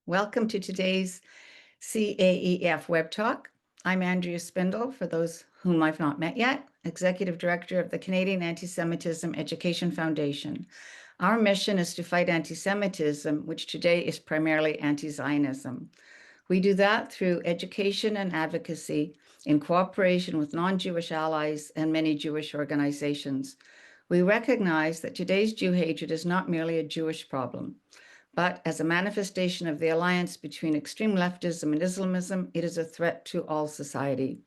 Welcome to today's CAEF Web Talk. I'm Andrea Spindle, for those whom I've not met yet, Executive Director of the Canadian Antisemitism Education Foundation. Our mission is to fight anti-Semitism, which today is primarily anti-Zionism. We do that through education and advocacy in cooperation with non-Jewish allies and many Jewish organizations. We recognize that today's Jew hatred is not merely a Jewish problem, but as a manifestation of the alliance between extreme leftism and Islamism, it is a threat to all society.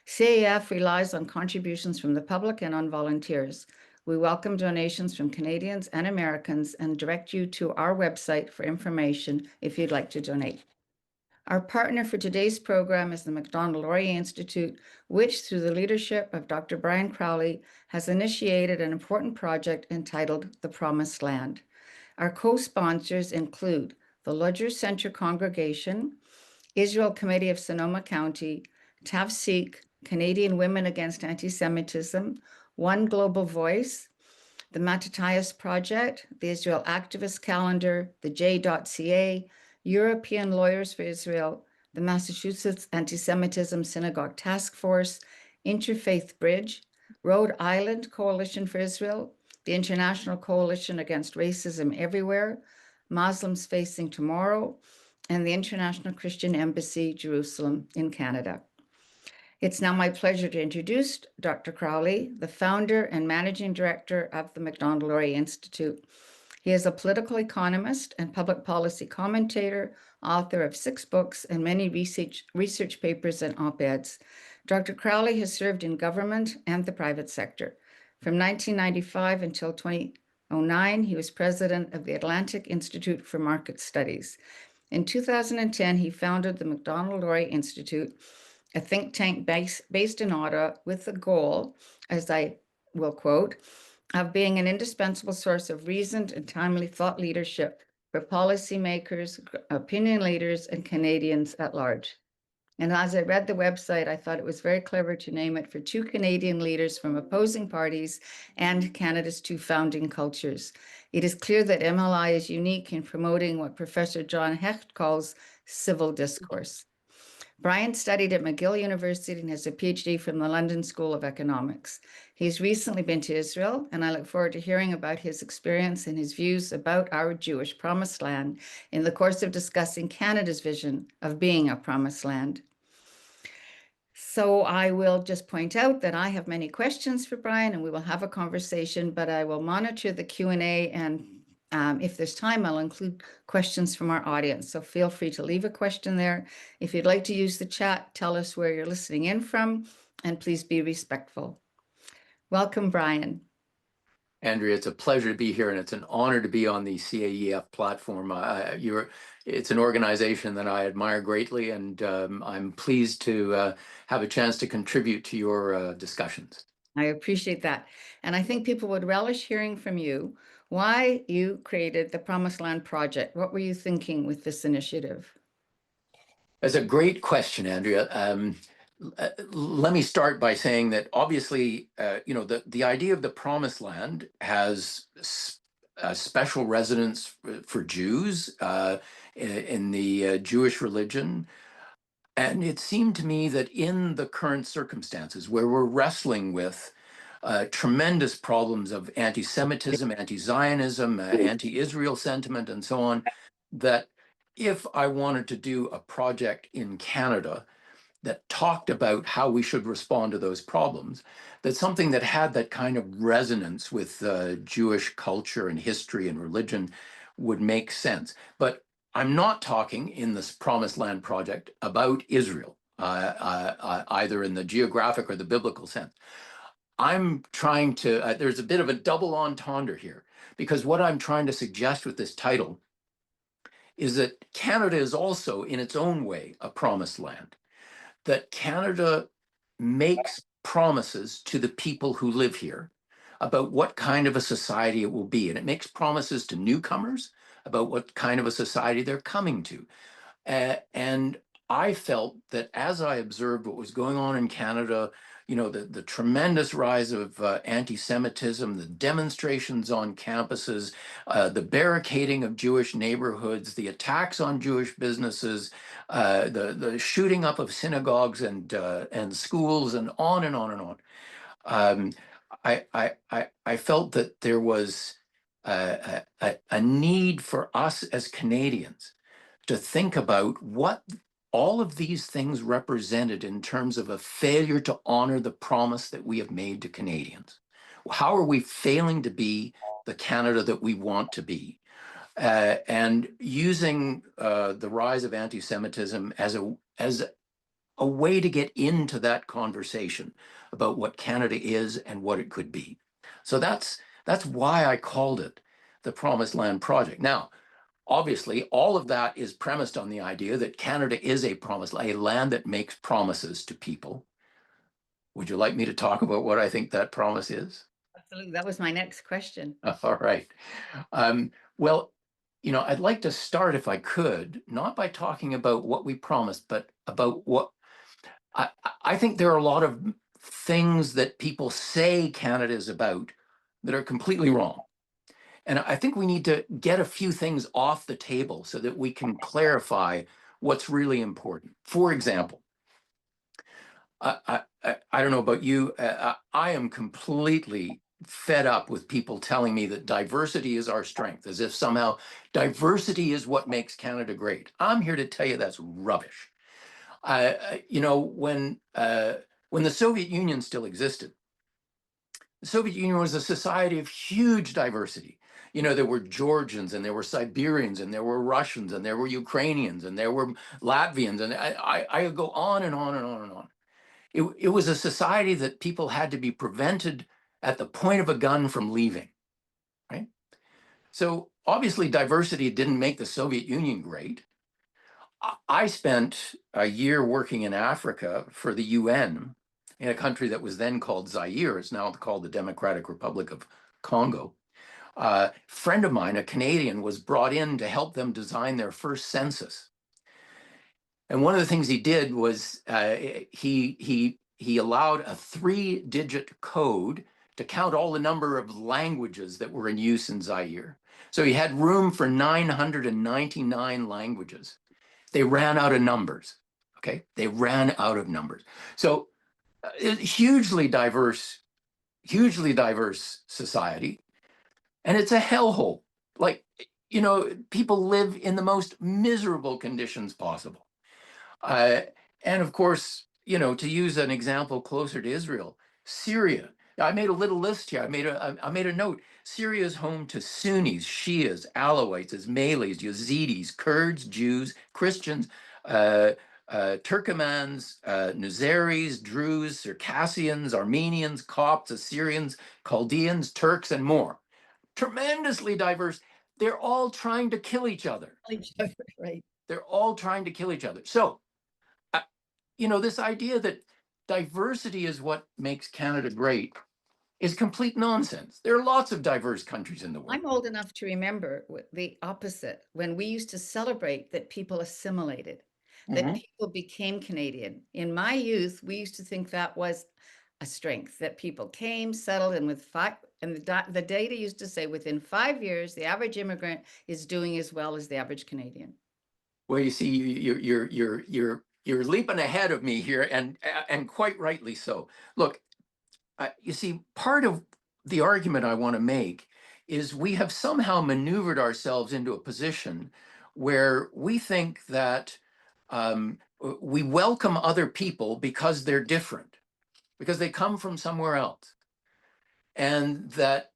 CAEF relies on contributions from the public and on volunteers. We welcome donations from Canadians and Americans and direct you to our website for information if you'd like to donate. Our partner for today's program is the Macdonald-Laurier Institute, which, through the leadership of Dr. Brian Crowley, has initiated an important project entitled The Promised Land. Our co-sponsors include the Ludger Center Congregation, Israel Committee of Sonoma County, TAVSEEK, Canadian Women Against Anti-Semitism, One Global Voice, the Mattathias Project, the Israel Activist Calendar, the J.ca, European Lawyers for Israel, the Massachusetts Anti-Semitism Synagogue Task Force, Interfaith Bridge, Rhode Island Coalition for Israel, the International Coalition Against Racism Everywhere, Muslims Facing Tomorrow, and the International Christian Embassy, Jerusalem in Canada. It's now my pleasure to introduce Dr. Crowley, the founder and managing director of the Macdonald-Laurier Institute. He is a political economist and public policy commentator, author of 6 books and many research papers and op-eds. Dr. Crowley has served in government and the private sector. From 1995 until 2009, he was president of the Atlantic Institute for Market Studies. In 2010, he founded the Macdonald-Laurier Institute, a think tank based in Ottawa, with the goal, as I will quote, of being an indispensable source of reasoned and timely thought leadership for policymakers, opinion leaders, and Canadians at large. And as I read the website, I thought it was very clever to name it for 2 Canadian leaders from opposing parties and Canada's 2 founding cultures. It is clear that MLI is unique in promoting what Professor John Hecht calls civil discourse. Brian studied at McGill University and has a PhD from the London School of Economics. He's recently been to Israel, and I look forward to hearing about his experience and his views about our Jewish promised land in the course of discussing Canada's vision of being a promised land. So I will just point out that I have many questions for Brian, and we will have a conversation, but I will monitor the Q&A, and if there's time, I'll include questions from our audience. So feel free to leave a question there. If you'd like to use the chat, tell us where you're listening in from, and please be respectful. Welcome, Brian. Andrea, it's a pleasure to be here, and it's an honor to be on the CAEF platform. It's an organization that I admire greatly, and I'm pleased to have a chance to contribute to your discussions. I appreciate that. And I think people would relish hearing from you why you created the Promised Land Project. What were you thinking with this initiative? That's a great question, Andrea. Let me start by saying that obviously, the idea of the Promised Land has a special resonance for Jews in the Jewish religion. And it seemed to me that in the current circumstances where we're wrestling with tremendous problems of anti-Semitism, anti-Zionism, anti-Israel sentiment, and so on, that if I wanted to do a project in Canada that talked about how we should respond to those problems, that something that had that kind of resonance with Jewish culture and history and religion would make sense. But I'm not talking in this Promised Land Project about Israel, either in the geographic or the biblical sense. I'm trying to, there's a bit of a double entendre here, because what I'm trying to suggest with this title is that Canada is also, in its own way, a promised land. That Canada makes promises to the people who live here about what kind of a society it will be. And it makes promises to newcomers about what kind of a society they're coming to. And I felt that as I observed what was going on in Canada the tremendous rise of anti-Semitism, the demonstrations on campuses, the barricading of Jewish neighborhoods, the attacks on Jewish businesses, the shooting up of synagogues and schools, and on and on and on. Um, I felt that there was a need for us as Canadians to think about what all of these things represented in terms of a failure to honor the promise that we have made to Canadians. How are we failing to be the Canada that we want to be? And using the rise of anti-Semitism as a way to get into that conversation about what Canada is and what it could be. So that's why I called it the Promised Land Project. Now, obviously, all of that is premised on the idea that Canada is a land that makes promises to people. Would you like me to talk about what I think that promise is? Absolutely. That was my next question. All right. Well, I'd like to start, if I could, not by talking about what we promised, but about what I think there are a lot of things that people say Canada is about that are completely wrong. And I think we need to get a few things off the table so that we can clarify what's really important. For example, I don't know about you, I am completely fed up with people telling me that diversity is our strength, as if somehow diversity is what makes Canada great. I'm here to tell you that's rubbish. When the Soviet Union still existed, the Soviet Union was a society of huge diversity. There were Georgians, and there were Siberians, and there were Russians, and there were Ukrainians, and there were Latvians, and I go on and on and on and on. It was a society that people had to be prevented at the point of a gun from leaving, right? So obviously diversity didn't make the Soviet Union great. I spent a year working in Africa for the UN in a country that was then called Zaire. It's now called the Democratic Republic of Congo. A friend of mine, a Canadian, was brought in to help them design their first census. And one of the things he did was he allowed a 3-digit code to count all the number of languages that were in use in Zaire. So he had room for 999 languages. They ran out of numbers. Okay, they ran out of numbers. So hugely diverse society, and it's a hellhole. Like, people live in the most miserable conditions possible. And of course, to use an example closer to Israel, Syria. I made a little list here. I made a note. Syria is home to Sunnis, Shias, Alawites, Ismailis, Yazidis, Kurds, Jews, Christians, Turkomans, Nuzeris, Druze, Circassians, Armenians, Copts, Assyrians, Chaldeans, Turks, and more. Tremendously diverse. They're all trying to kill each other. Right. They're all trying to kill each other. So, this idea that diversity is what makes Canada great is complete nonsense. There are lots of diverse countries in the world. I'm old enough to remember the opposite, when we used to celebrate that people assimilated, that people became Canadian. In my youth, we used to think that was a strength, that people came, settled, and the data used to say within 5 years, the average immigrant is doing as well as the average Canadian. Well, you see, you're leaping ahead of me here, and quite rightly so. Look, you see, part of the argument I want to make is we have somehow maneuvered ourselves into a position where we think that we welcome other people because they're different, because they come from somewhere else, and that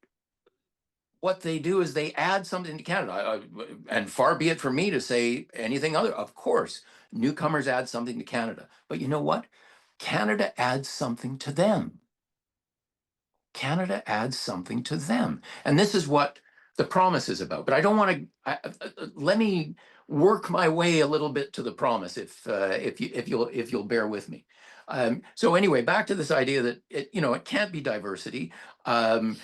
what they do is they add something to Canada. And far be it from me to say anything other. Of course, newcomers add something to Canada. But you know what? Canada adds something to them. Canada adds something to them. And this is what the promise is about. But I don't want to, let me work my way a little bit to the promise if you'll bear with me. So anyway, back to this idea that it can't be diversity. And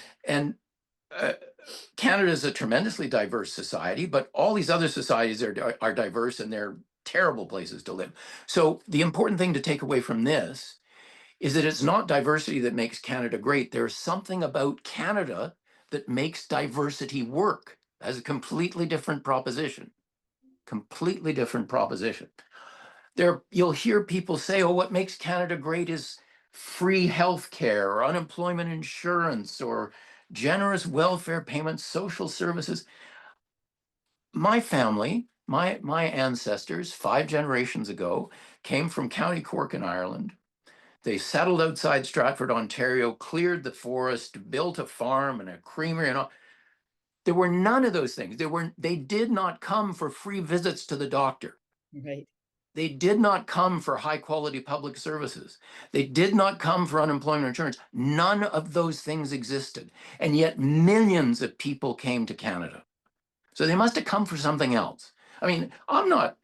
Canada is a tremendously diverse society, but all these other societies are diverse, and they're terrible places to live. So the important thing to take away from this is that it's not diversity that makes Canada great. There's something about Canada that makes diversity work. That's a completely different proposition. Completely different proposition. You'll hear people say, oh, what makes Canada great is free health care or unemployment insurance or generous welfare payments, social services. My family, my ancestors, 5 generations ago, came from County Cork in Ireland. They settled outside Stratford, Ontario, cleared the forest, built a farm and a creamery and all. There were none of those things. They did not come for free visits to the doctor. Right. They did not come for high quality public services. They did not come for unemployment insurance. None of those things existed. And yet millions of people came to Canada. So they must have come for something else. I mean, I'm not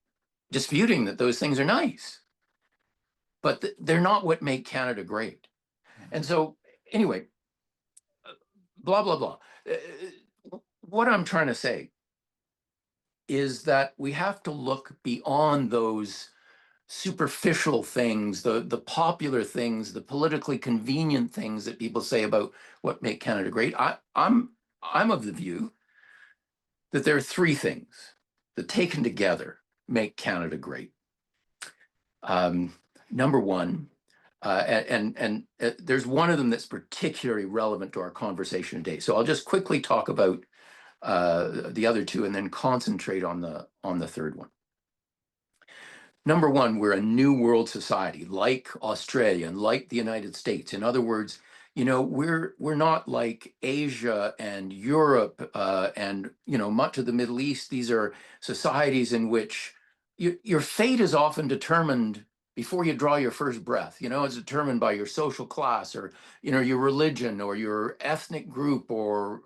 disputing that those things are nice, but they're not what make Canada great. And so, anyway, blah, blah, blah. What I'm trying to say is that we have to look beyond those superficial things, the popular things, the politically convenient things that people say about what make Canada great. I'm of the view that there are 3 things that taken together make Canada great. Number one, and there's one of them that's particularly relevant to our conversation today. So I'll just quickly talk about the other 2 and then concentrate on the third one. Number one, we're a new world society, like Australia and like the United States. In other words, we're not like Asia and Europe and much of the Middle East. These are societies in which your fate is often determined before you draw your first breath. It's determined by your social class or your religion or your ethnic group or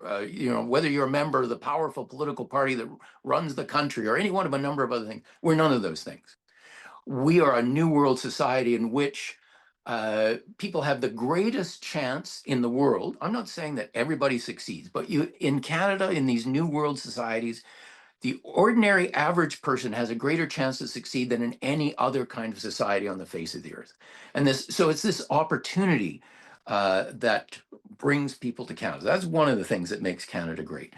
whether you're a member of the powerful political party that runs the country or any one of a number of other things. We're none of those things. We are a new world society in which people have the greatest chance in the world. I'm not saying that everybody succeeds, but in Canada, in these new world societies, the ordinary average person has a greater chance to succeed than in any other kind of society on the face of the earth. And so it's this opportunity that brings people to Canada. That's one of the things that makes Canada great.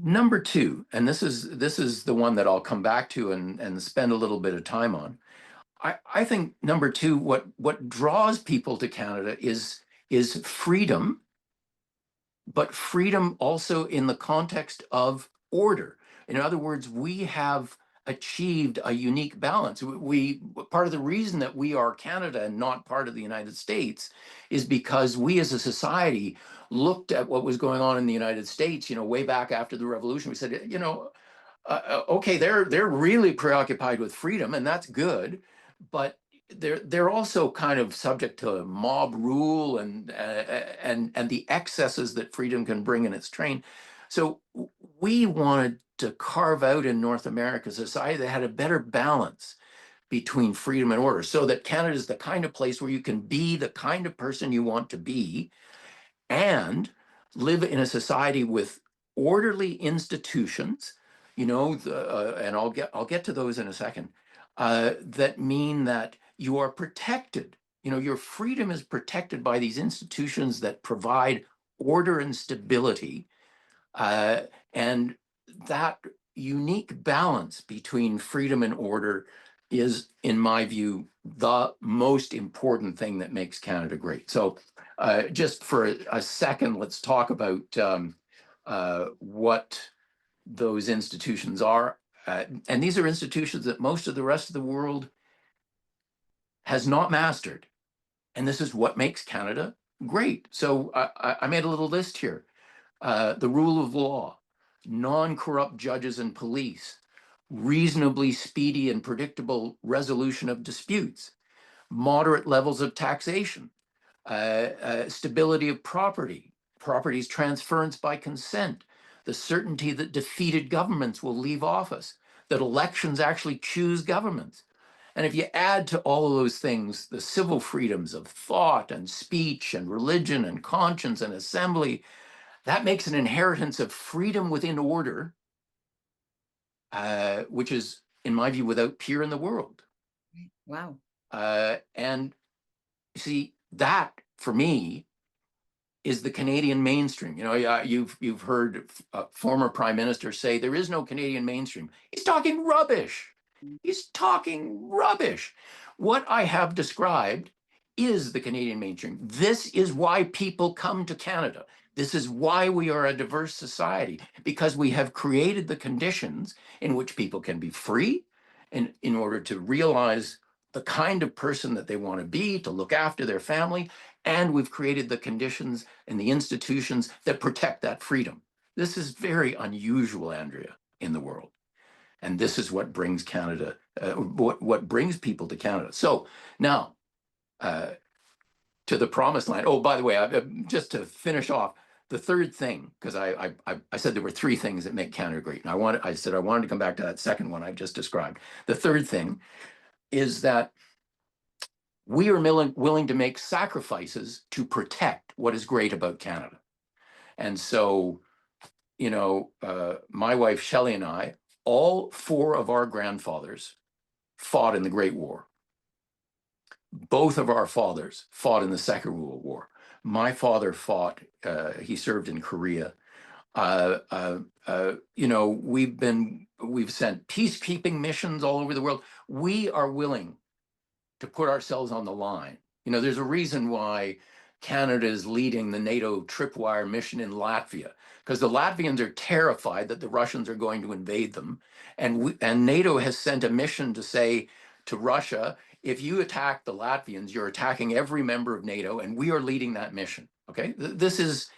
Number 2, and this is the one that I'll come back to and spend a little bit of time on. I think number 2, what draws people to Canada is freedom, but freedom also in the context of order. In other words, we have achieved a unique balance. Part of the reason that we are Canada and not part of the United States is because we as a society looked at what was going on in the United States, way back after the revolution. We said, okay, they're really preoccupied with freedom, and that's good, but they're also kind of subject to mob rule and the excesses that freedom can bring in its train. So we wanted to carve out in North America a society that had a better balance between freedom and order, so that Canada is the kind of place where you can be the kind of person you want to be and live in a society with orderly institutions, and I'll get to those in a second, that mean that you are protected. Your freedom is protected by these institutions that provide order and stability, and that unique balance between freedom and order is, in my view, the most important thing that makes Canada great. So just for a second, let's talk about what those institutions are. And these are institutions that most of the rest of the world has not mastered. And this is what makes Canada great. So I made a little list here. The rule of law, non-corrupt judges and police, reasonably speedy and predictable resolution of disputes, moderate levels of taxation, stability of property's transference by consent, the certainty that defeated governments will leave office, that elections actually choose governments. And if you add to all of those things the civil freedoms of thought and speech and religion and conscience and assembly, that makes an inheritance of freedom within order, which is, in my view, without peer in the world. Wow. And see, that for me is the Canadian mainstream. You know, you've heard former prime ministers say there is no Canadian mainstream. He's talking rubbish. He's talking rubbish. What I have described is the Canadian mainstream. This is why people come to Canada. This is why we are a diverse society, because we have created the conditions in which people can be free and in order to realize the kind of person that they want to be, to look after their family, and we've created the conditions and the institutions that protect that freedom. This is very unusual, Andrea, in the world. And this is what brings Canada, what brings people to Canada. So now, to the promised land. Oh, by the way, just to finish off, the third thing, because I said there were three things that make Canada great. And I said I wanted to come back to that second one I just described. The third thing is that we are willing to make sacrifices to protect what is great about Canada. And so, you know, my wife Shelley and I, all four of our grandfathers fought in the Great War. Both of our fathers fought in the Second World War. My father fought, he served in Korea. You know, we've sent peacekeeping missions all over the world. We are willing to put ourselves on the line. You know, there's a reason why Canada is leading the NATO tripwire mission in Latvia, because the Latvians are terrified that the Russians are going to invade them. And NATO has sent a mission to say to Russia, if you attack the Latvians, you're attacking every member of NATO, and we are leading that mission. Okay, this is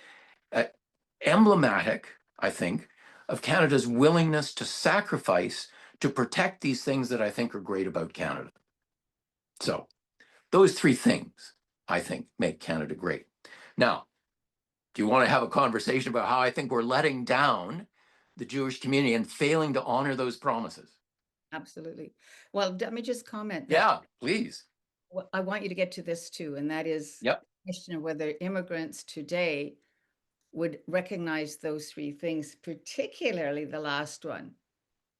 emblematic, I think, of Canada's willingness to sacrifice to protect these things that I think are great about Canada. So those three things, I think, make Canada great. Now, do you want to have a conversation about how I think we're letting down the Jewish community and failing to honor those promises? Absolutely. Well, let me just comment that Yeah, please. I want you to get to this too, and that is Yep. the question of whether immigrants today would recognize those three things, particularly the last one,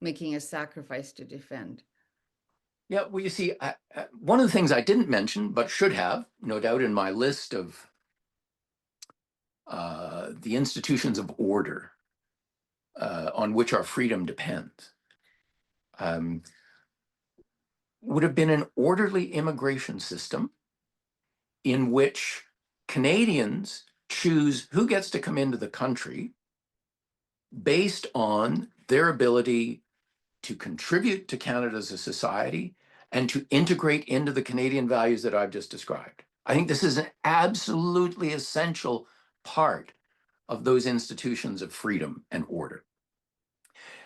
making a sacrifice to defend. Yeah, well, you see, one of the things I didn't mention, but should have, no doubt, in my list of the institutions of order on which our freedom depends, would have been an orderly immigration system in which Canadians choose who gets to come into the country based on their ability to contribute to Canada as a society and to integrate into the Canadian values that I've just described. I think this is an absolutely essential part of those institutions of freedom and order.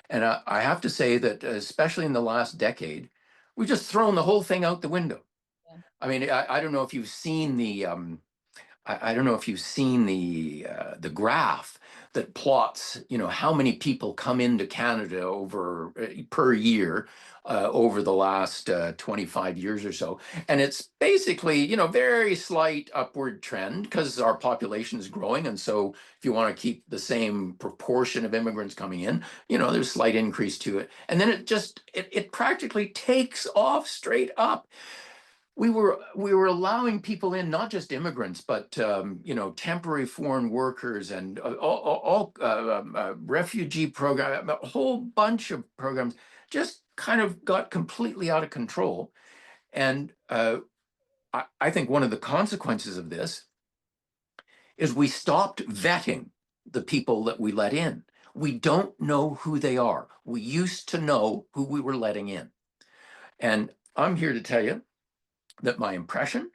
And I have to say that, especially in the last decade, we've just thrown the whole thing out the window. Yeah. I mean, I don't know if you've seen the I don't know if you've seen the graph that plots, you know, how many people come into Canada over per year over the last 25 years or so, and it's basically, you know, very slight upward trend because our population is growing, and so if you want to keep the same proportion of immigrants coming in, you know, there's a slight increase to it, and then it practically takes off straight up. We were allowing people in, not just immigrants, but you know, temporary foreign workers and all refugee program, a whole bunch of programs just kind of got completely out of control. And I think one of the consequences of this is we stopped vetting the people that we let in. We don't know who they are. We used to know who we were letting in. And I'm here to tell you that my impression,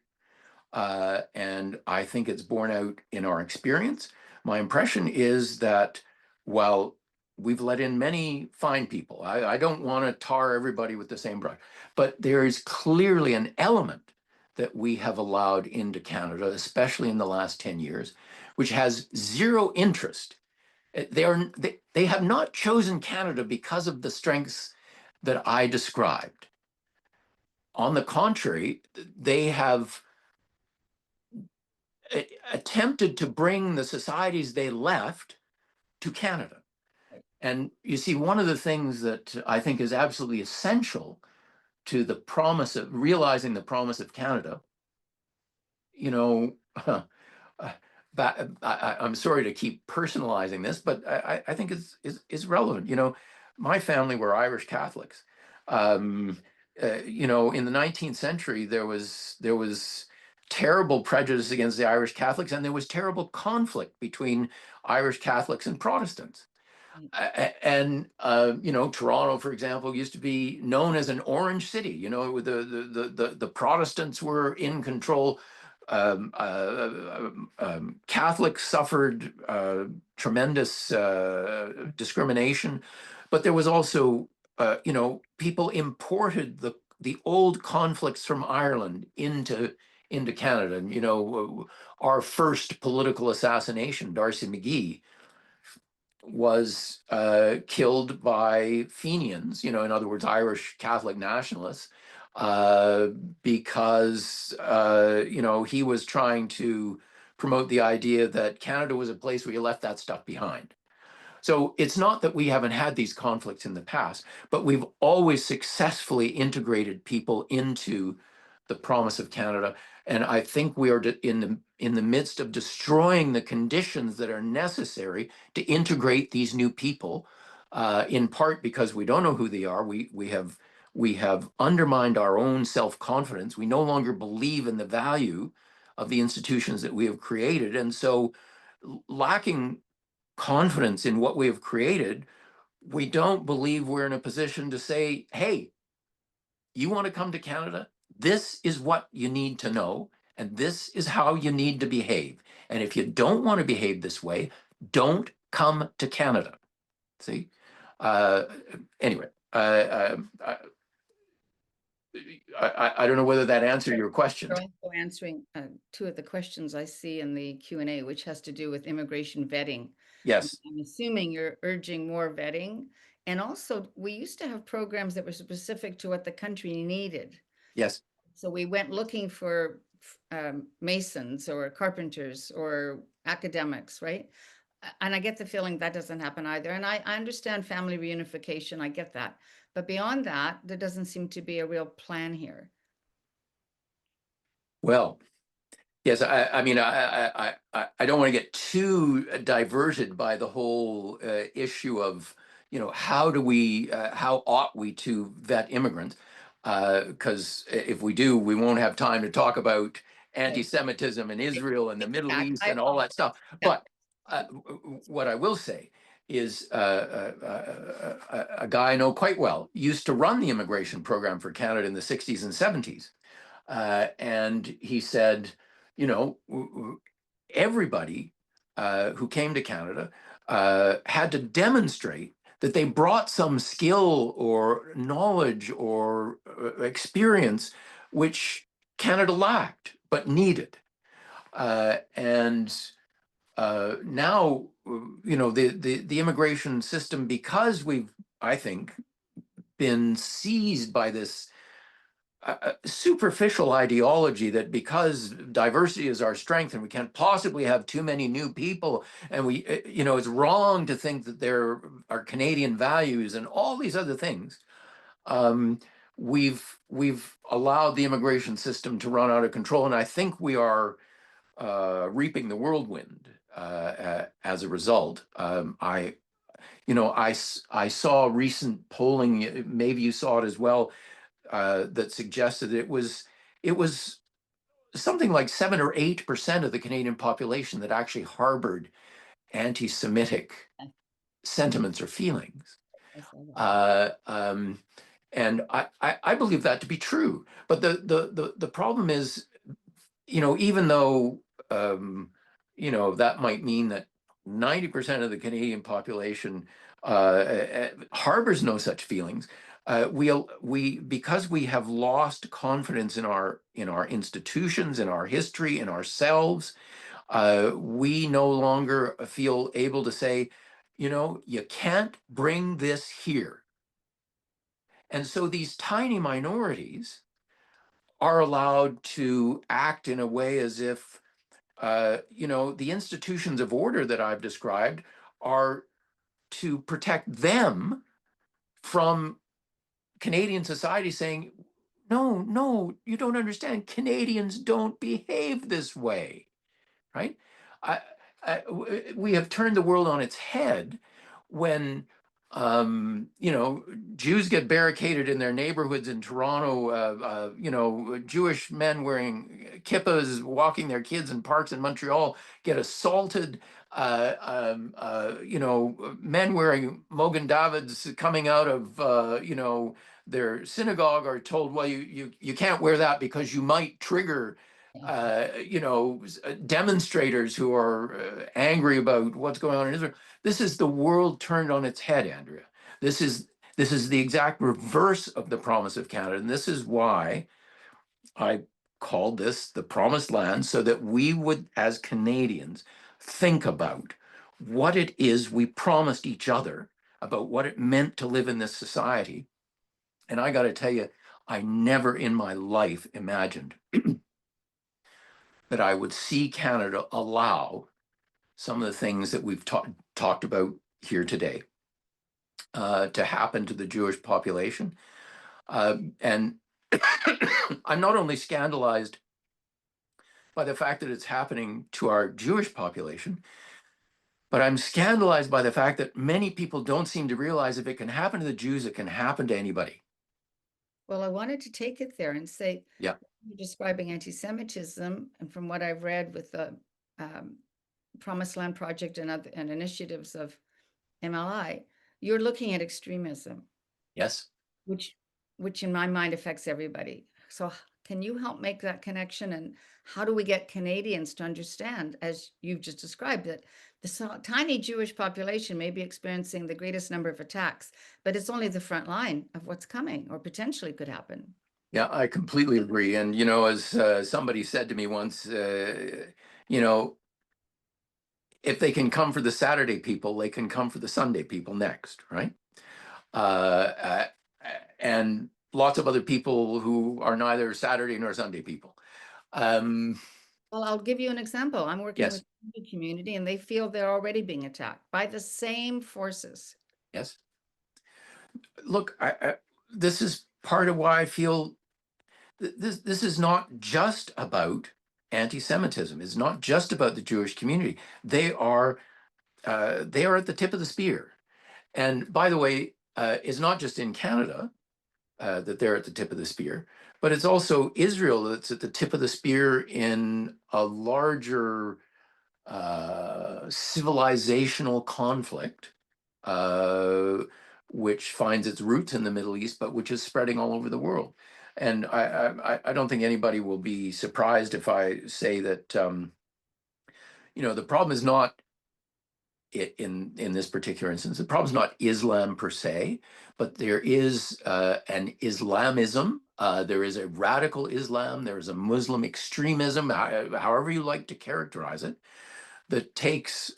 and I think it's borne out in our experience, my impression is that while we've let in many fine people, I don't want to tar everybody with the same brush, but there is clearly an element that we have allowed into Canada, especially in the last 10 years, which has zero interest. They have not chosen Canada because of the strengths that I described. On the contrary, they have attempted to bring the societies they left to Canada. And you see, one of the things that I think is absolutely essential to the promise of realizing the promise of Canada you know, I'm sorry to keep personalizing this, but I think is relevant. You know, my family were Irish Catholics. Um, you know, in the 19th century, there was terrible prejudice against the Irish Catholics, and there was terrible conflict between Irish Catholics and Protestants. And you know, Toronto, for example, used to be known as an orange city. You know, the Protestants were in control. Catholics suffered tremendous discrimination, but there was also, you know, people imported the old conflicts from Ireland into Canada. And, you know, our first political assassination, Darcy McGee, was killed by Fenians, you know, in other words, Irish Catholic nationalists, uh, because, you know, he was trying to promote the idea that Canada was a place where you left that stuff behind. So it's not that we haven't had these conflicts in the past, but we've always successfully integrated people into the promise of Canada. And I think we are in the midst of destroying the conditions that are necessary to integrate these new people, in part because we don't know who they are. We have undermined our own self-confidence. We no longer believe in the value of the institutions that we have created. And so lacking confidence in what we have created, we don't believe we're in a position to say, hey, you want to come to Canada? This is what you need to know, and this is how you need to behave. And if you don't want to behave this way, don't come to Canada. See? Uh, anyway, I don't know whether that answered your question. You're also answering two of the questions I see in the Q&A, which has to do with immigration vetting. Yes, I'm assuming you're urging more vetting. And also, we used to have programs that were specific to what the country needed. yes. So we went looking for masons or carpenters or academics, right? And I get the feeling that doesn't happen either. And I understand family reunification, I get that. But beyond that, there doesn't seem to be a real plan here. Well, yes, I mean, I don't want to get too diverted by the whole issue of, you know, how ought we to vet immigrants? Because if we do, we won't have time to talk about Right. anti-Semitism in Israel and the Middle Exactly. East I and all apologize. that stuff. Yeah. But what I will say is a guy I know quite well used to run the immigration program for Canada in the 60s and 70s. And he said, you know, everybody who came to Canada had to demonstrate that they brought some skill or knowledge or experience which Canada lacked but needed. And now, you know, the immigration system, because we've, I think, been seized by this superficial ideology that because diversity is our strength and we can't possibly have too many new people, and we, you know, it's wrong to think that there are Canadian values and all these other things. um, we've allowed the immigration system to run out of control, and I think we are reaping the whirlwind as a result. I saw recent polling, maybe you saw it as well, that suggested it was something like 7 or 8% of the Canadian population that actually harbored anti-Semitic sentiments or feelings. I saw that. And I believe that to be true. But the problem is, you know, even though, you know, that might mean that 90% of the Canadian population harbors no such feelings, we because we have lost confidence in our institutions, in our history, in ourselves, we no longer feel able to say, you know, you can't bring this here. And so these tiny minorities are allowed to act in a way as if, you know, the institutions of order that I've described are to protect them from Canadian society saying, no, you don't understand. Canadians don't behave this way, right? I, we have turned the world on its head when, Jews get barricaded in their neighborhoods in Toronto. Jewish men wearing kippas, walking their kids in parks in Montreal, get assaulted. Men wearing Mogen Davids coming out of, their synagogue are told, well, you can't wear that because you might trigger demonstrators who are angry about what's going on in Israel. This is the world turned on its head, Andrea. This is the exact reverse of the promise of Canada, and this is why I called this the promised land, so that we would, as Canadians, think about what it is we promised each other, about what it meant to live in this society. And I got to tell you, I never in my life imagined that I would see Canada allow some of the things that we've talked about here today to happen to the Jewish population. And I'm not only scandalized by the fact that it's happening to our Jewish population, but I'm scandalized by the fact that many people don't seem to realize if it can happen to the Jews, it can happen to anybody. Well, I wanted to take it there and say, Yeah. you're describing anti-Semitism, and from what I've read with the Promised Land Project and other and initiatives of MLI, you're looking at extremism, Yes. which in my mind affects everybody. So can you help make that connection? And how do we get Canadians to understand, as you've just described, that the tiny Jewish population may be experiencing the greatest number of attacks, but it's only the front line of what's coming or potentially could happen? Yeah, I completely agree. And, as somebody said to me once, you know, if they can come for the Saturday people, they can come for the Sunday people next, right? Uh, and lots of other people who are neither Saturday nor Sunday people. Um, Well, I'll give you an example. I'm working yes, with the community and they feel they're already being attacked by the same forces. yes. Look, this is part of why I feel this is not just about anti-Semitism. It's not just about the Jewish community. They are at the tip of the spear. And by the way, it's not just in Canada that they're at the tip of the spear, but it's also Israel that's at the tip of the spear in a larger civilizational conflict, uh, which finds its roots in the Middle East, but which is spreading all over the world. And I don't think anybody will be surprised if I say that the problem is not in this particular instance. The problem is not Islam per se, but there is an Islamism. There is a radical Islam. There is a Muslim extremism, however you like to characterize it, that takes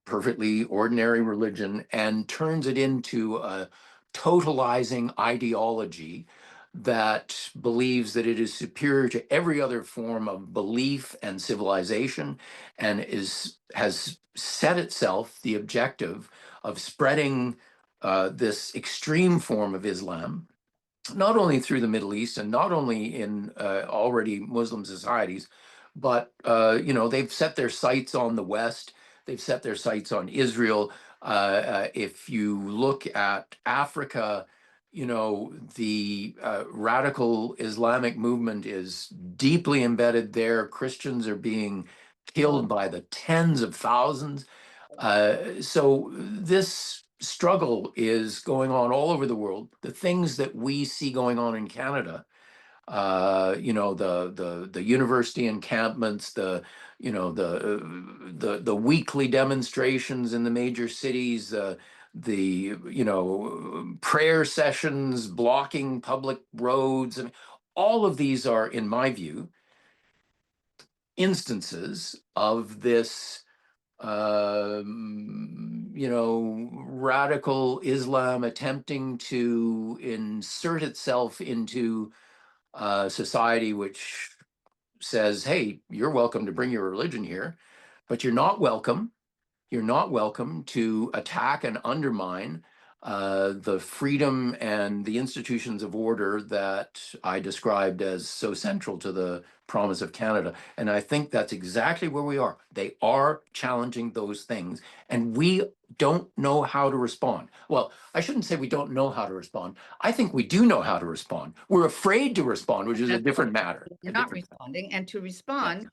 perfectly ordinary religion and turns it into a totalizing ideology that believes that it is superior to every other form of belief and civilization, and has set itself the objective of spreading this extreme form of Islam, not only through the Middle East and not only in already Muslim societies, but they've set their sights on the West. They've set their sights on Israel. If you look at Africa, the radical Islamic movement is deeply embedded there. Christians are being killed by the tens of thousands. So this struggle is going on all over the world. The things that we see going on in Canada, the university encampments, the weekly demonstrations in the major cities, prayer sessions blocking public roads, and all of these are, in my view, instances of this radical Islam attempting to insert itself into society, which says, hey, you're welcome to bring your religion here, but you're not welcome. You're not welcome to attack and undermine the freedom and the institutions of order that I described as so central to the promise of Canada. And I think that's exactly where we are. They are challenging those things, and we don't know how to respond. Well, I shouldn't say we don't know how to respond. I think we do know how to respond. We're afraid to respond, which is a different matter. You're not responding, and to respond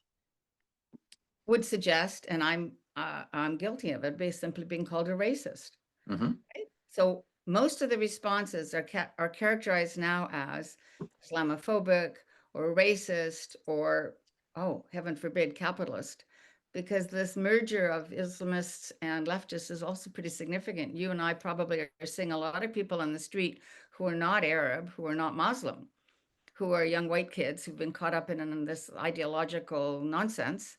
would suggest, and I'm guilty of it, by simply being called a racist. Mm-hmm. Right? So most of the responses are characterized now as Islamophobic or racist or, oh, heaven forbid, capitalist, because this merger of Islamists and leftists is also pretty significant. You and I probably are seeing a lot of people on the street who are not Arab, who are not Muslim, who are young white kids who've been caught up in this ideological nonsense.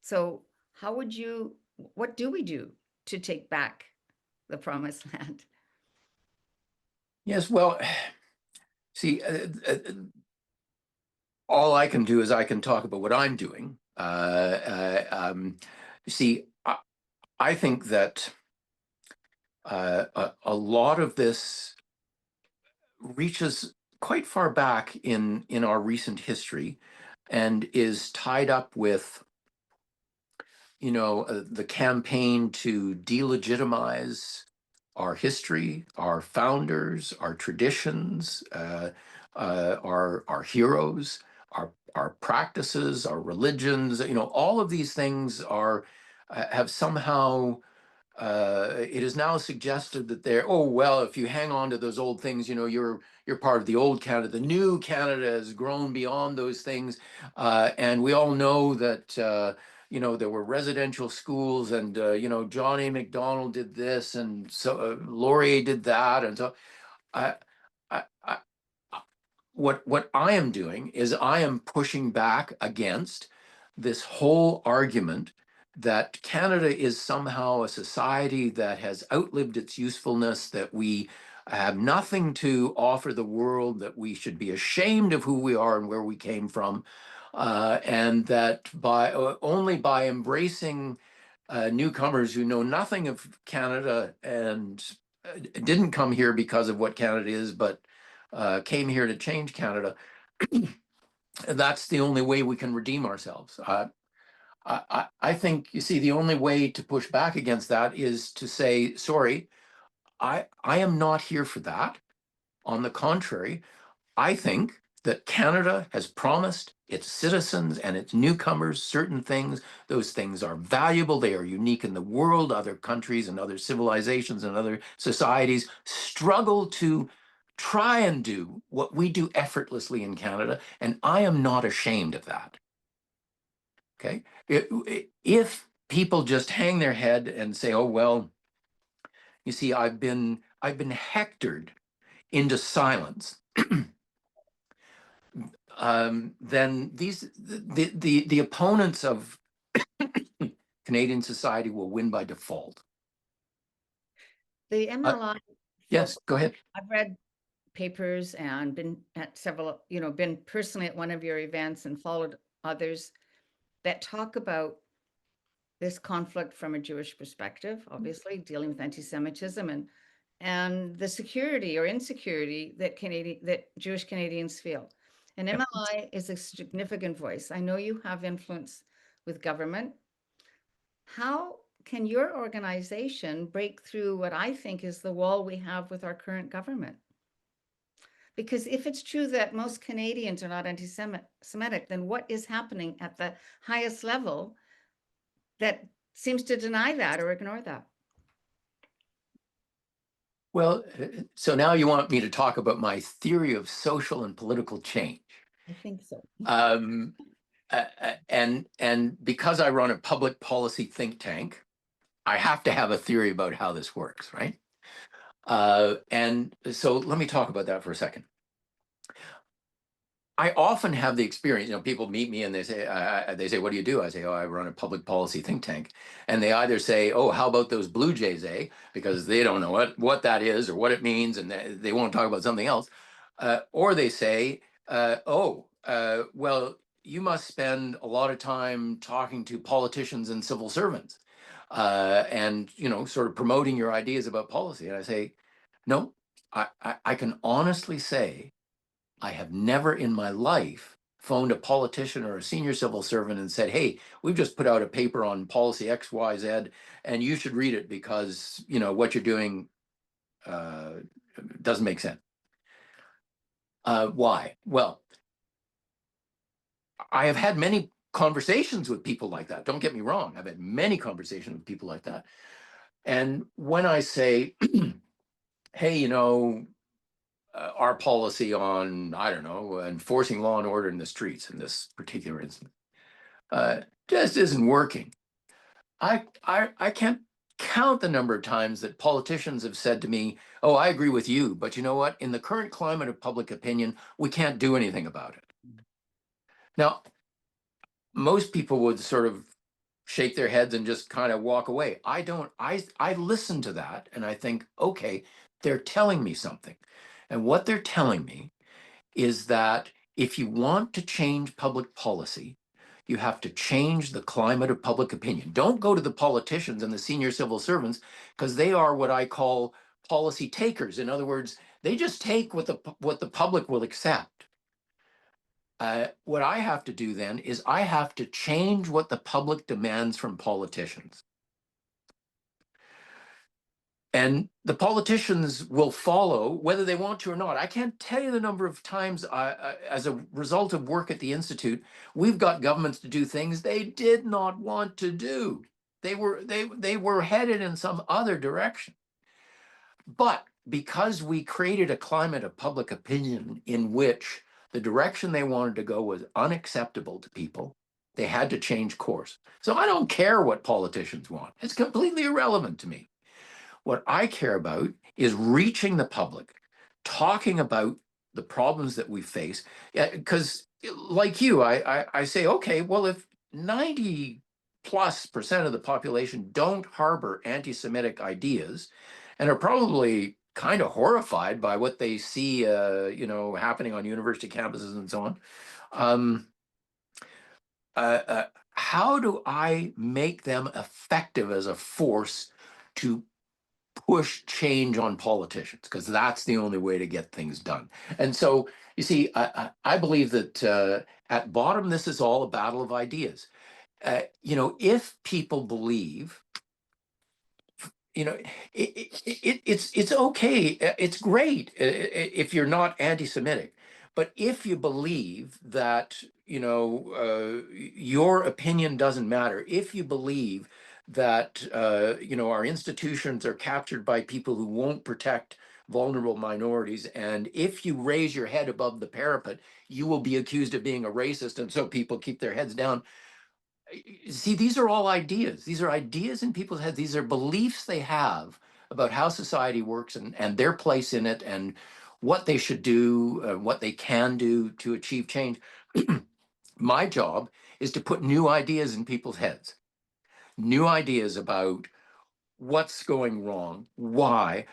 So what do we do to take back the promised land? Yes, well, see, all I can do is I can talk about what I'm doing. See, I think that a lot of this reaches quite far back in our recent history and is tied up with, the campaign to delegitimize our history, our founders, our traditions, our heroes, our practices, our religions. All of these things have somehow. It is now suggested that oh well, if you hang on to those old things, you're part of the old Canada. The new Canada has grown beyond those things, and we all know that. There were residential schools, and John A. Macdonald did this, and so Laurier did that, and so I, I, what I am doing is I am pushing back against this whole argument that Canada is somehow a society that has outlived its usefulness, that we have nothing to offer the world, that we should be ashamed of who we are and where we came from, and that only by embracing newcomers who know nothing of Canada and didn't come here because of what Canada is, but came here to change Canada, that's the only way we can redeem ourselves. I think, you see, the only way to push back against that is to say, sorry, I am not here for that. On the contrary, I think that Canada has promised its citizens and its newcomers certain things. Those things are valuable. They are unique in the world. Other countries and other civilizations and other societies struggle to try and do what we do effortlessly in Canada, and I am not ashamed of that. Okay? If people just hang their head and say, "Oh well, you see, I've been hectored into silence," then the opponents of Canadian society will win by default. The MLI Yes, folks, go ahead. I've read papers and been at several, been personally at one of your events and followed others that talk about this conflict from a Jewish perspective, obviously dealing with anti-Semitism and the security or insecurity that Jewish Canadians feel. And Yep. MLI is a significant voice. I know you have influence with government. How can your organization break through what I think is the wall we have with our current government? Because if it's true that most Canadians are not anti-Semitic, then what is happening at the highest level that seems to deny that or ignore that? Well, so now you want me to talk about my theory of social and political change. I think so. And because I run a public policy think tank, I have to have a theory about how this works, right? And so let me talk about that for a second. I often have the experience, people meet me and they say, "What do you do?" I say, "Oh, I run a public policy think tank." And they either say, "Oh, how about those Blue Jays, eh?" Because they don't know what that is or what it means, and they won't talk about something else. Or they say, well, you must spend a lot of time talking to politicians and civil servants. and, sort of promoting your ideas about policy. And I say, no, I can honestly say I have never in my life phoned a politician or a senior civil servant and said, hey, we've just put out a paper on policy X, Y, Z, and you should read it because, what you're doing doesn't make sense. Why? Well, I have had many conversations with people like that. Don't get me wrong. I've had many conversations with people like that. And when I say, hey, our policy on, I don't know, enforcing law and order in the streets in this particular instance, just isn't working. I can't count the number of times that politicians have said to me, oh, I agree with you, but you know what? In the current climate of public opinion, we can't do anything about it. Now, most people would sort of shake their heads and just kind of walk away. I don't. I listen to that and I think, okay, they're telling me something. And what they're telling me is that if you want to change public policy, you have to change the climate of public opinion. Don't go to the politicians and the senior civil servants, because they are what I call policy takers. In other words, they just take what the public will accept. What I have to do then is I have to change what the public demands from politicians. And the politicians will follow whether they want to or not. I can't tell you the number of times as a result of work at the Institute, we've got governments to do things they did not want to do. They were headed in some other direction. But because we created a climate of public opinion in which the direction they wanted to go was unacceptable to people, they had to change course. So I don't care what politicians want. It's completely irrelevant to me. What I care about is reaching the public, talking about the problems that we face. Because like you, I say, okay, well, if 90+% of the population don't harbor anti-Semitic ideas and are probably kind of horrified by what they see, happening on university campuses and so on, how do I make them effective as a force to push change on politicians? Because that's the only way to get things done. And so, you see, I believe that at bottom, this is all a battle of ideas. If people believe, it's okay, it's great if you're not anti-Semitic, but if you believe that your opinion doesn't matter, if you believe that our institutions are captured by people who won't protect vulnerable minorities, and if you raise your head above the parapet, you will be accused of being a racist, and so people keep their heads down. See, these are all ideas. These are ideas in people's heads. These are beliefs they have about how society works and their place in it and what they should do, what they can do to achieve change. My job is to put new ideas in people's heads, new ideas about what's going wrong, why,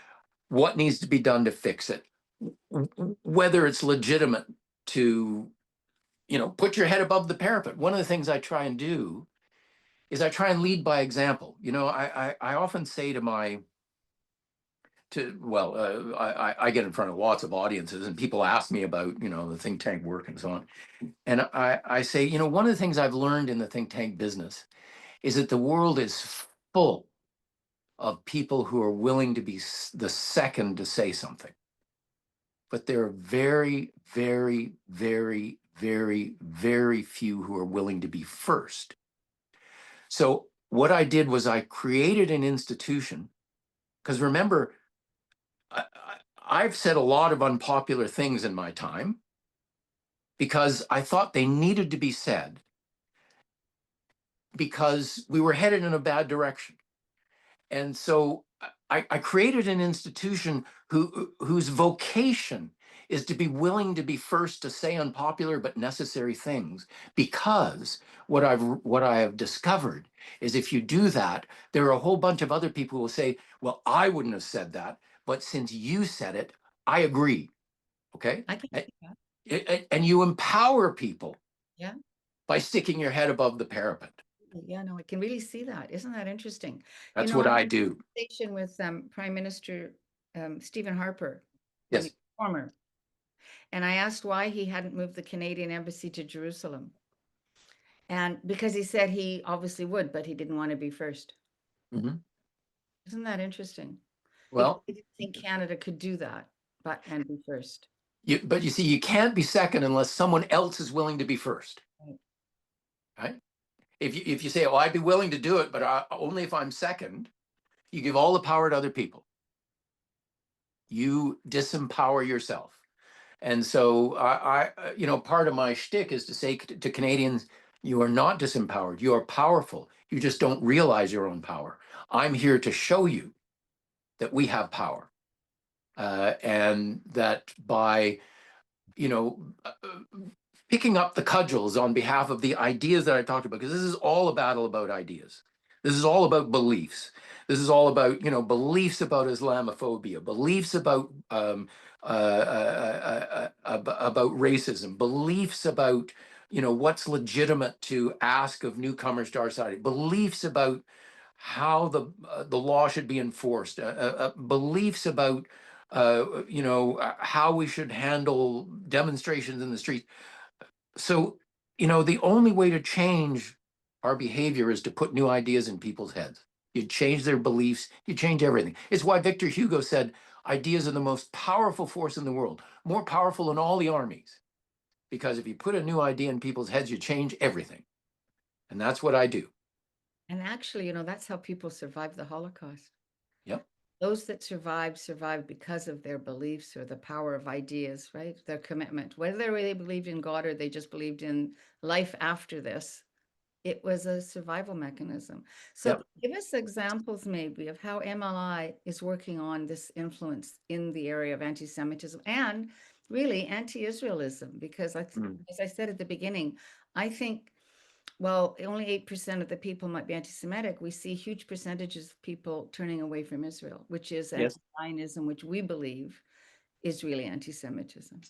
what needs to be done to fix it, whether it's legitimate to, put your head above the parapet. One of the things I try and do is I try and lead by example. I often say I get in front of lots of audiences and people ask me about, the think tank work and so on. And I say, one of the things I've learned in the think tank business is that the world is full of people who are willing to be the second to say something. But there are very, very, very, very, very few who are willing to be first. So what I did was I created an institution, because remember, I've said a lot of unpopular things in my time because I thought they needed to be said because we were headed in a bad direction. And so I created an institution whose vocation is to be willing to be first to say unpopular but necessary things, because what I have discovered is if you do that, there are a whole bunch of other people who will say, well, I wouldn't have said that, but since you said it, I agree. Okay. I can see that. And you empower people Yeah. by sticking your head above the parapet. Yeah, no, I can really see that. Isn't that interesting? You That's know, what I I had a do. conversation with Prime Minister Stephen Harper when he Yes. was former, and I asked why he hadn't moved the Canadian embassy to Jerusalem. And because he said he obviously would, but he didn't want to be first. Mhm. Isn't that interesting? Because Well, he didn't think Canada could do that, but and be first. but you see, you can't be second unless someone else is willing to be first, Right. right? If you say, "Oh, I'd be willing to do it, but only if I'm second," you give all the power to other people. You disempower yourself. And so part of my shtick is to say to Canadians, you are not disempowered. You are powerful. You just don't realize your own power. I'm here to show you that we have power, and that by you know, picking up the cudgels on behalf of the ideas that I talked about, because this is all a battle about ideas. This is all about beliefs. This is all about, beliefs about Islamophobia, beliefs about racism, beliefs about, what's legitimate to ask of newcomers to our society, beliefs about how the law should be enforced, beliefs about how we should handle demonstrations in the streets. So, the only way to change our behavior is to put new ideas in people's heads. You change their beliefs, you change everything. It's why Victor Hugo said ideas are the most powerful force in the world, more powerful than all the armies. Because if you put a new idea in people's heads, you change everything. And that's what I do. And actually, that's how people survived the Holocaust. Yep. Those that survived because of their beliefs or the power of ideas, right? Their commitment, whether they believed in God or they just believed in life after this, it was a survival mechanism. So Yep. give us examples maybe of how MLI is working on this influence in the area of anti-Semitism and really anti-Israelism, because Mm. as I said at the beginning, I think well, only 8% of the people might be anti-Semitic. We see huge percentages of people turning away from Israel, which is Yes. anti-Zionism, which we believe is really anti-Semitism.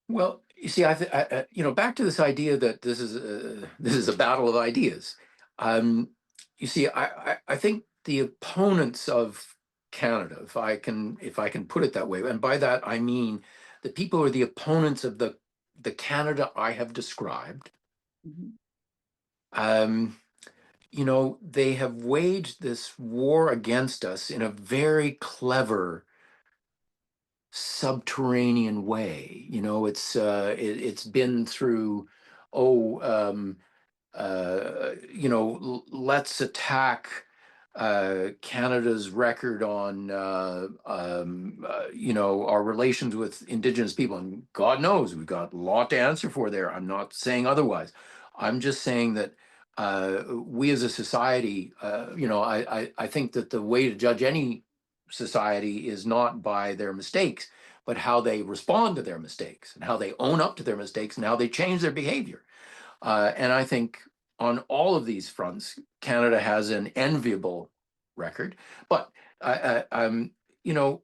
Well, you see, back to this idea that this is a battle of ideas. Um, you see, I think the opponents of Canada, if I can put it that way, and by that I mean the people who are the opponents of the Canada I have described. Mhm. Um, they have waged this war against us in a very clever subterranean way. It's been through, oh, let's attack Canada's record on our relations with Indigenous people, and God knows we've got a lot to answer for there. I'm not saying otherwise. I'm just saying that we as a society, I think that the way to judge any society is not by their mistakes, but how they respond to their mistakes and how they own up to their mistakes and how they change their behavior. And I think on all of these fronts, Canada has an enviable record. But you know,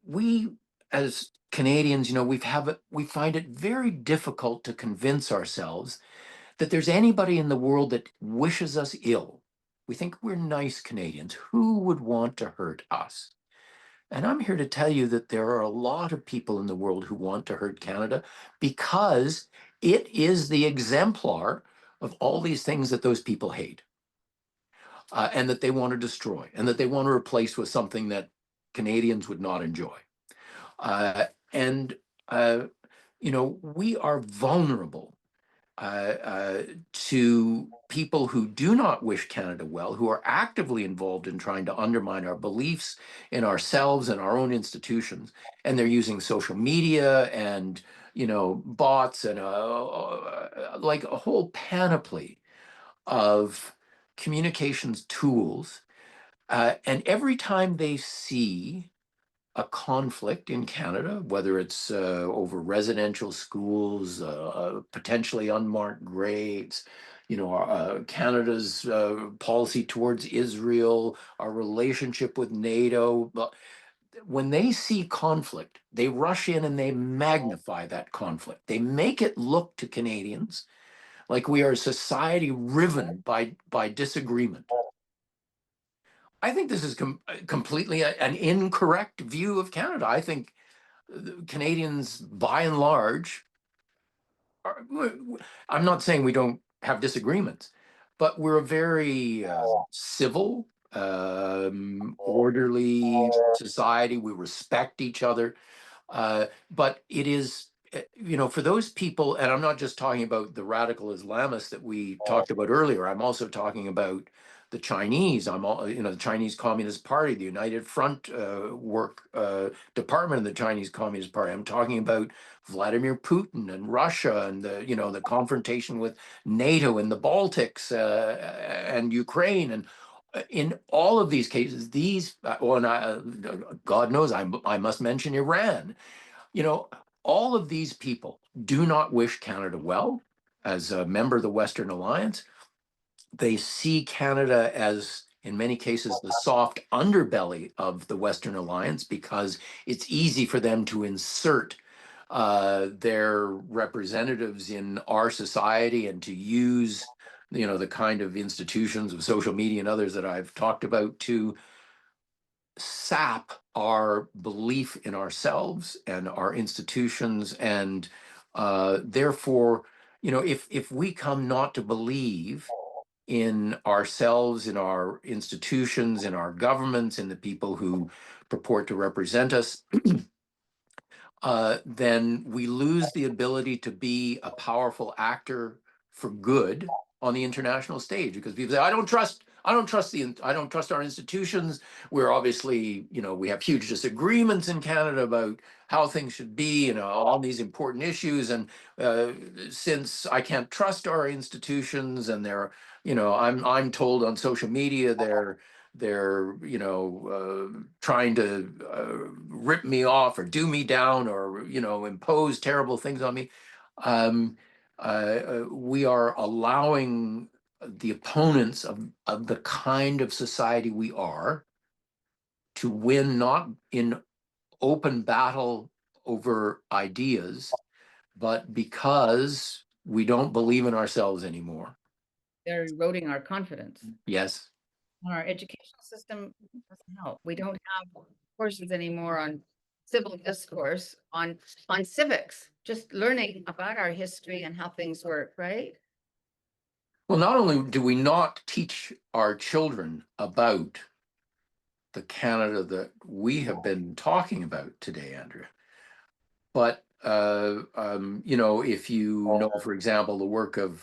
we as Canadians, we find it very difficult to convince ourselves that there's anybody in the world that wishes us ill. We think we're nice Canadians. Who would want to hurt us? And I'm here to tell you that there are a lot of people in the world who want to hurt Canada because it is the exemplar of all these things that those people hate, and that they want to destroy and that they want to replace with something that Canadians would not enjoy. And, we are vulnerable to people who do not wish Canada well, who are actively involved in trying to undermine our beliefs in ourselves and our own institutions. And they're using social media and, bots and like a whole panoply of communications tools. And every time they see a conflict in Canada, whether it's over residential schools, potentially unmarked graves, Canada's policy towards Israel, our relationship with NATO. But when they see conflict, they rush in and they magnify that conflict. They make it look to Canadians like we are a society riven by disagreement. I think this is completely an incorrect view of Canada. I think Canadians, by and large, are, I'm not saying we don't have disagreements, but we're a very civil, orderly society. We respect each other. But it is, for those people, and I'm not just talking about the radical Islamists that we talked about earlier. I'm also talking about the Chinese. The Chinese Communist Party, the United Front work department of the Chinese Communist Party. I'm talking about Vladimir Putin and Russia and the confrontation with NATO in the Baltics and Ukraine and in all of these cases, God knows I must mention Iran. All of these people do not wish Canada well as a member of the Western Alliance. They see Canada as, in many cases, the soft underbelly of the Western Alliance because it's easy for them to insert their representatives in our society and to use, the kind of institutions of social media and others that I've talked about to sap our belief in ourselves and our institutions, and therefore, if we come not to believe in ourselves, in our institutions, in our governments, in the people who purport to represent us, then we lose the ability to be a powerful actor for good on the international stage, because people say, I don't trust our institutions. We're obviously, we have huge disagreements in Canada about how things should be, on these important issues. And since I can't trust our institutions, and I'm told on social media they're trying to rip me off or do me down or impose terrible things on me. We are allowing the opponents of the kind of society we are to win, not in open battle over ideas, but because we don't believe in ourselves anymore. They're eroding our confidence. Yes. Our educational system doesn't help. We don't have courses anymore on civil discourse, on civics, just learning about our history and how things work, right? Well, not only do we not teach our children about the Canada that we have been talking about today, Andrea, but if you know, for example, the work of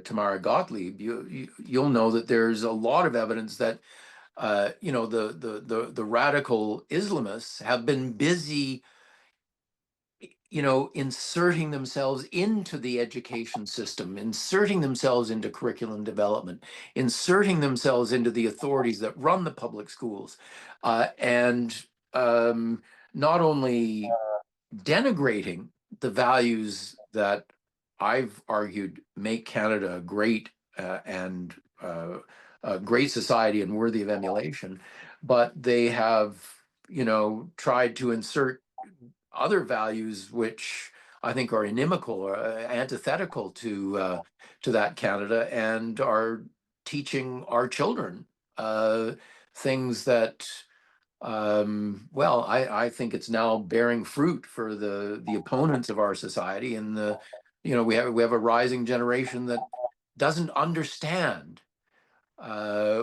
Tamara Gottlieb, you'll know that there's a lot of evidence that the radical Islamists have been busy inserting themselves into the education system, inserting themselves into curriculum development, inserting themselves into the authorities that run the public schools, and not only denigrating the values that I've argued make Canada a great and a great society and worthy of emulation, but they have, tried to insert other values which I think are inimical or antithetical to that Canada, and are teaching our children things that I think it's now bearing fruit for the opponents of our society, and we have a rising generation that doesn't understand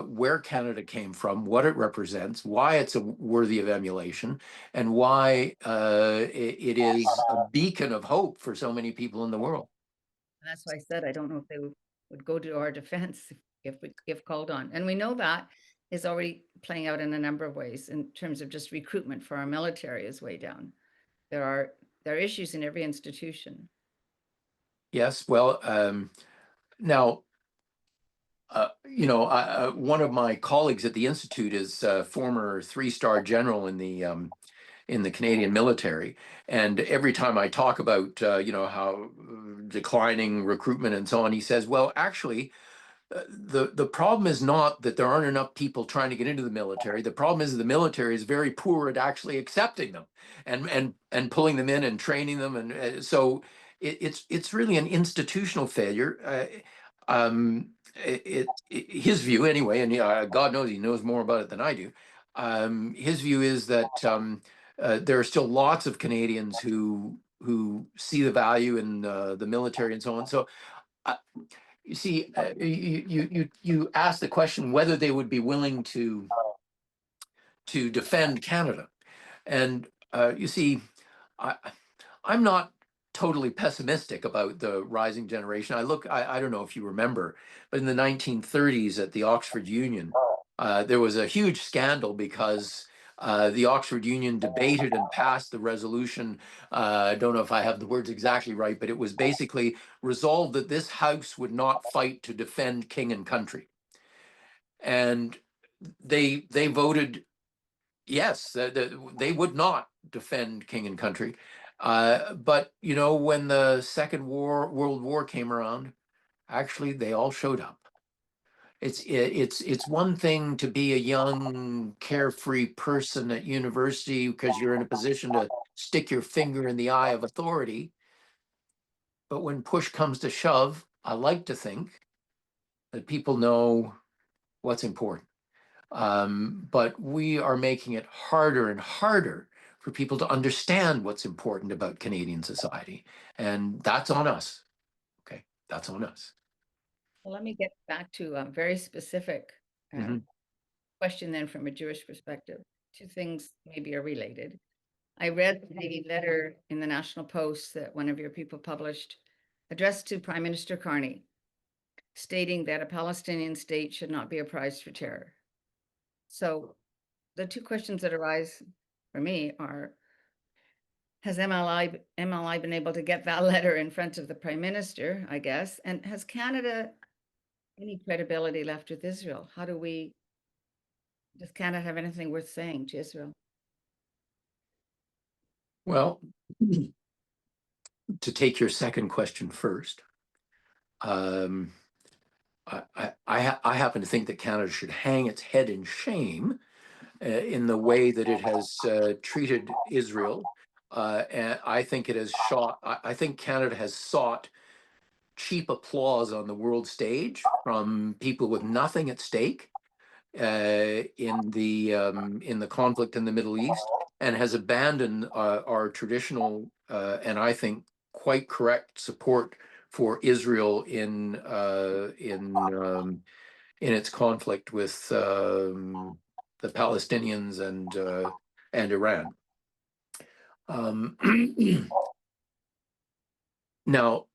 where Canada came from, what it represents, why it's worthy of emulation, and why it is a beacon of hope for so many people in the world. And that's why I said I don't know if they would go to our defense if called on. And we know that is already playing out in a number of ways in terms of just recruitment for our military is way down. There are issues in every institution. Yes, well, now, one of my colleagues at the Institute is a former three-star general in the Canadian military, and every time I talk about how declining recruitment and so on, he says, "Well, actually, the problem is not that there aren't enough people trying to get into the military. The problem is the military is very poor at actually accepting them and pulling them in and training them, and so." it's really an institutional failure. His view anyway, and God knows he knows more about it than I do. His view is that there are still lots of Canadians who see the value in the military and so on. So you see, you ask the question whether they would be willing to defend Canada, and you see, I, I'm not totally pessimistic about the rising generation. I don't know if you remember, but in the 1930s at the Oxford Union, there was a huge scandal because the Oxford Union debated and passed the resolution. I don't know if I have the words exactly right, but it was basically resolved that this House would not fight to defend king and country. And they voted yes, they would not defend king and country. But you know, when the World War came around, actually they all showed up. It's one thing to be a young, carefree person at university because you're in a position to stick your finger in the eye of authority. But when push comes to shove, I like to think that people know what's important. But we are making it harder and harder for people to understand what's important about Canadian society. And that's on us. Okay, that's on us. Well, let me get back to a very specific Mhm. question then from a Jewish perspective. Two things maybe are related. I read the letter in the National Post that one of your people published, addressed to Prime Minister Carney, stating that a Palestinian state should not be a prize for terror. So the two questions that arise for me are, has MLI been able to get that letter in front of the Prime Minister, I guess? And has Canada any credibility left with Israel? Does Canada have anything worth saying to Israel? Well, to take your second question first, um, I happen to think that Canada should hang its head in shame in the way that it has treated Israel. And I think it has I think Canada has sought cheap applause on the world stage from people with nothing at stake in the conflict in the Middle East, and has abandoned our traditional and I think quite correct support for Israel in its conflict with the Palestinians and Iran. Now,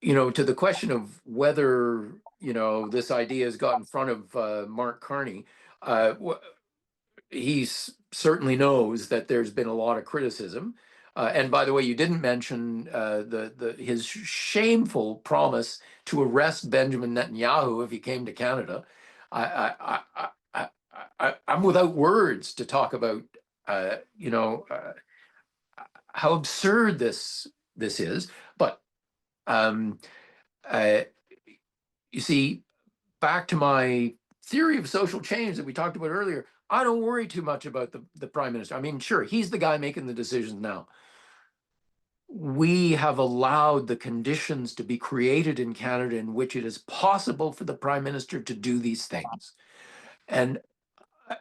you know, to the question of whether, you know, this idea has got in front of Mark Carney, he certainly knows that there's been a lot of criticism. And by the way, you didn't mention his shameful promise to arrest Benjamin Netanyahu if he came to Canada. I'm without words to talk about, you know, how absurd this is. But uh, you see, back to my theory of social change that we talked about earlier, I don't worry too much about the prime minister. I mean, sure, he's the guy making the decisions now. We have allowed the conditions to be created in Canada in which it is possible for the prime minister to do these things. And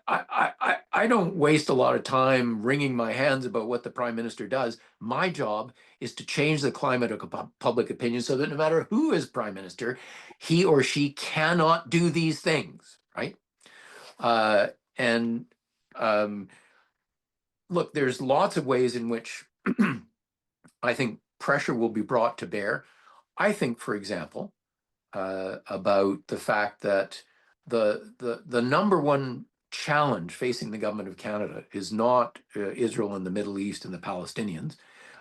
I don't waste a lot of time wringing my hands about what the prime minister does. My job is to change the climate of public opinion so that no matter who is prime minister, he or she cannot do these things, right? And look, there's lots of ways in which I think pressure will be brought to bear. I think, for example, about the fact that the number one challenge facing the government of Canada is not Israel and the Middle East and the Palestinians.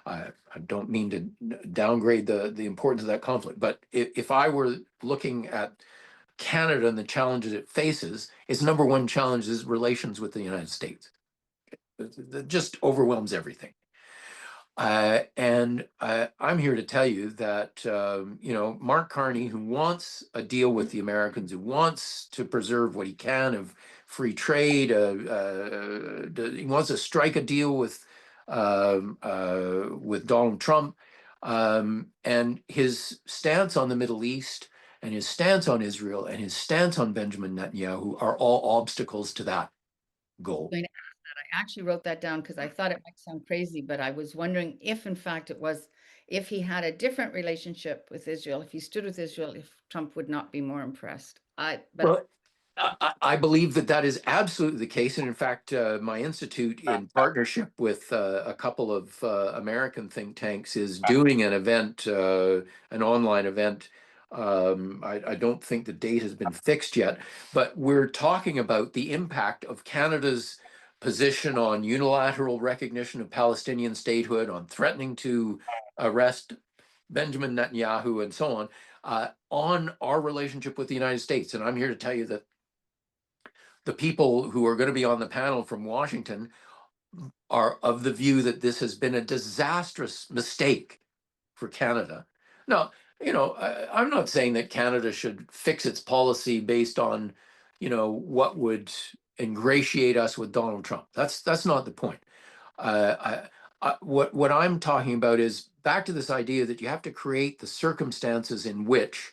I don't mean to downgrade the importance of that conflict, but if I were looking at Canada and the challenges it faces, its number one challenge is relations with the United States. It just overwhelms everything. And I'm here to tell you that, you know, Mark Carney, who wants a deal with the Americans, who wants to preserve what he can of free trade, he wants to strike a deal with with Donald Trump, and his stance on the Middle East and his stance on Israel and his stance on Benjamin Netanyahu are all obstacles to that goal. Going to ask that. I actually wrote that down because I thought it might sound crazy, but I was wondering if, in fact, it was if he had a different relationship with Israel, if he stood with Israel, if Trump would not be more impressed. But Well, I believe that that is absolutely the case. And in fact, my institute, in partnership with a couple of American think tanks, is doing an event, an online event. I don't think the date has been fixed yet, but we're talking about the impact of Canada's position on unilateral recognition of Palestinian statehood, on threatening to arrest Benjamin Netanyahu, and so on our relationship with the United States. And I'm here to tell you that the people who are going to be on the panel from Washington are of the view that this has been a disastrous mistake for Canada. Now, I'm not saying that Canada should fix its policy based on, what would ingratiate us with Donald Trump. That's not the point. What I'm talking about is back to this idea that you have to create the circumstances in which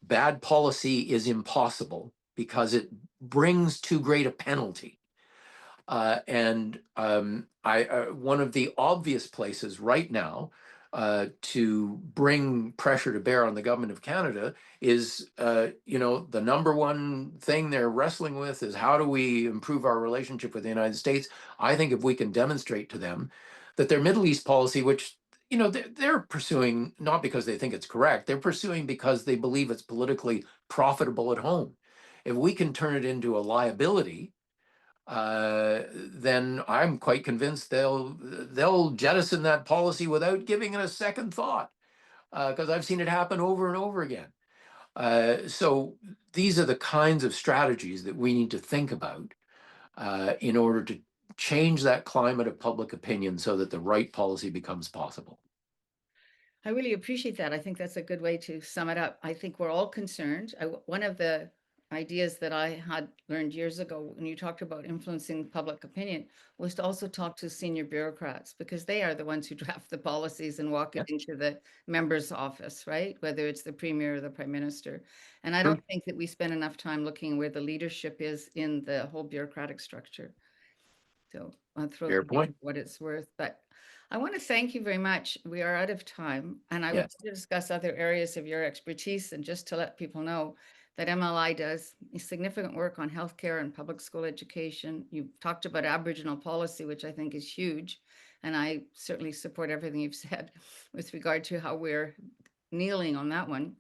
bad policy is impossible because it brings too great a penalty. And one of the obvious places right now to bring pressure to bear on the government of Canada is, the number one thing they're wrestling with is how do we improve our relationship with the United States? I think if we can demonstrate to them that their Middle East policy, which they're pursuing not because they think it's correct, they're pursuing because they believe it's politically profitable at home. If we can turn it into a liability, then I'm quite convinced they'll jettison that policy without giving it a second thought, because I've seen it happen over and over again. So these are the kinds of strategies that we need to think about in order to change that climate of public opinion so that the right policy becomes possible. I really appreciate that. I think that's a good way to sum it up. I think we're all concerned. One of the ideas that I had learned years ago when you talked about influencing public opinion was to also talk to senior bureaucrats, because they are the ones who draft the policies and walk it Yeah, into the member's office, right? Whether it's the premier or the prime minister. And I true. don't think that we spend enough time looking where the leadership is in the whole bureaucratic structure. So I'll throw Fair that in point. for what it's worth. But I want to thank you very much. We are out of time, and I would Yes. like to discuss other areas of your expertise. And just to let people know that MLI does significant work on healthcare and public school education. You've talked about Aboriginal policy, which I think is huge. And I certainly support everything you've said with regard to how we're kneeling on that one,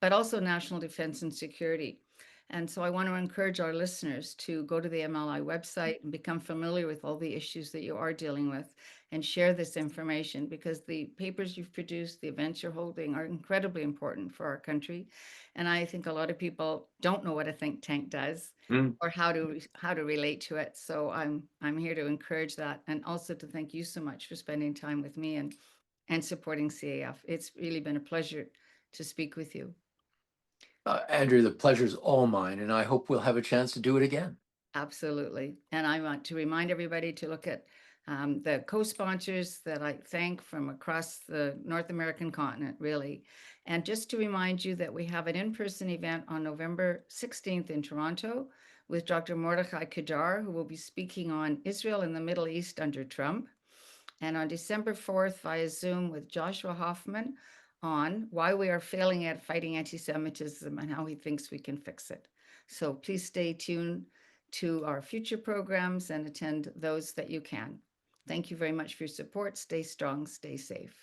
but also national defense and security. And so I want to encourage our listeners to go to the MLI website and become familiar with all the issues that you are dealing with and share this information, because the papers you've produced, the events you're holding are incredibly important for our country. And I think a lot of people don't know what a think tank does Mm. or how to relate to it. So I'm here to encourage that, and also to thank you so much for spending time with me and supporting CAF. It's really been a pleasure to speak with you. Andrew, the pleasure's all mine, and I hope we'll have a chance to do it again. Absolutely. And I want to remind everybody to look at the co-sponsors that I thank from across the North American continent, really. And just to remind you that we have an in-person event on November 16th in Toronto with Dr. Mordechai Kedar, who will be speaking on Israel and the Middle East under Trump. And on December 4th via Zoom with Joshua Hoffman on why we are failing at fighting anti-Semitism and how he thinks we can fix it. So please stay tuned to our future programs and attend those that you can. Thank you very much for your support. Stay strong, stay safe.